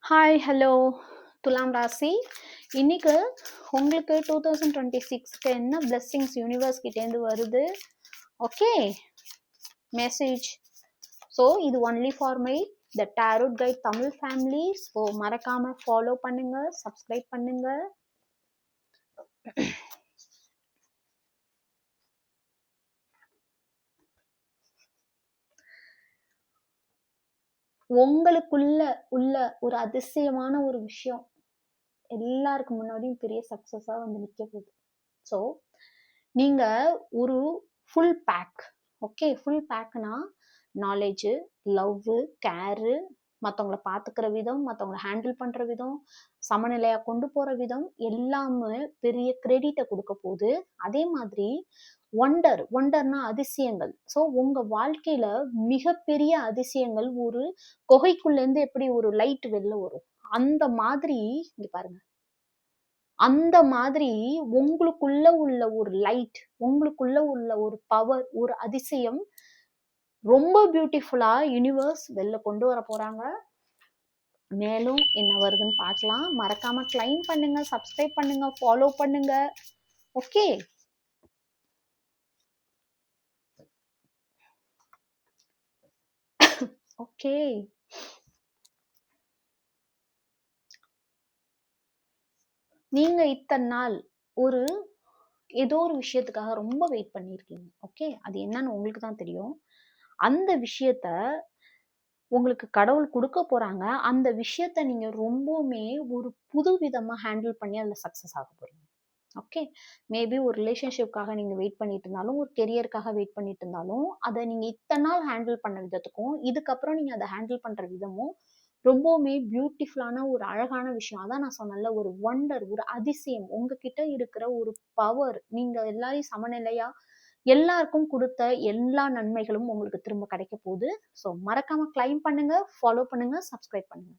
Hi hello துலாம் ராசி. இன்னைக்கு உங்களுக்கு 2026க்கு என்ன பிளெஸ்ஸிங்ஸ் யூனிவர்ஸ் கிட்டேருந்து வருது? Okay, message. ஸோ இது only for my the tarot guide Tamil family. So மறக்காம ஃபாலோ பண்ணுங்க, சப்ஸ்கிரைப் பண்ணுங்க. உங்களுக்குள்ள உள்ள ஒரு அதிசயமான ஒரு விஷயம் எல்லாருக்கு முன்னாடியும் பெரிய சக்சஸா வந்து நிக்க போகுது. ஸோ நீங்க ஒரு ஃபுல் பேக். ஓகே, ஃபுல் பேக்னா நாலேஜு, லவ், கேரு, மற்றவங்களை பார்த்துக்கிற விதம், மற்றவங்களை ஹேண்டில் பண்ற விதம், சமநிலையா கொண்டு போற விதம் எல்லாமே பெரிய கிரெடிட்டை கொடுக்க போகுது. அதே மாதிரி ஒண்டர்னா அதிசயங்கள். ஸோ உங்க வாழ்க்கையில மிகப்பெரிய அதிசயங்கள். ஒரு குகைக்குள்ள இருந்து எப்படி ஒரு லைட் வெளில வரும், அந்த மாதிரி இங்க பாருங்க. அந்த மாதிரி உங்களுக்குள்ள உள்ள ஒரு லைட், உங்களுக்குள்ள உள்ள ஒரு பவர், ஒரு அதிசயம் ரொம்ப பியூட்டிஃபுல்லா யூனிவர்ஸ் வெளில கொண்டு வர போறாங்க. மேலும் என்ன வருதுன்னு பார்க்கலாம். மறக்காம கிளைம் பண்ணுங்க, சப்ஸ்கிரைப் பண்ணுங்க, ஃபாலோ பண்ணுங்க. Okay, okay. நீங்க இத்தனை நாள் ஒரு ஏதோ ஒரு விஷயத்துக்காக ரொம்ப வெயிட் பண்ணியிருக்கீங்க. ஓகே, அது என்னன்னு உங்களுக்கு தான் தெரியும். அந்த விஷயத்த உங்களுக்கு கடவுள் கொடுக்க போறாங்க. அந்த விஷயத்த நீங்க ரொம்பவுமே ஒரு புது விதமா ஹேண்டில் பண்ணி அதில் சக்ஸஸ் ஆக போறீங்க. ஓகே, மேபி ஒரு ரிலேஷன்ஷிப்காக நீங்க வெயிட் பண்ணிட்டு இருந்தாலும், ஒரு கெரியருக்காக வெயிட் பண்ணிட்டு இருந்தாலும், அதை நீங்க இத்தனை நாள் ஹேண்டில் பண்ண விதத்துக்கும் இதுக்கப்புறம் நீங்க அதை ஹேண்டில் பண்ற விதமும் ரொம்பவுமே பியூட்டிஃபுல்லான ஒரு அழகான விஷயம். அதான் நான் சொன்னேன்ல, ஒரு ஒண்டர், ஒரு அதிசயம். உங்ககிட்ட இருக்கிற ஒரு பவர், நீங்க எல்லாரையும் சமநிலையா எல்லாருக்கும் கொடுத்த எல்லா நன்மைகளும் உங்களுக்கு திரும்ப கிடைக்க போகுது. ஸோ மறக்காம கிளைம் பண்ணுங்க, ஃபாலோ பண்ணுங்க, சப்ஸ்கிரைப் பண்ணுங்க.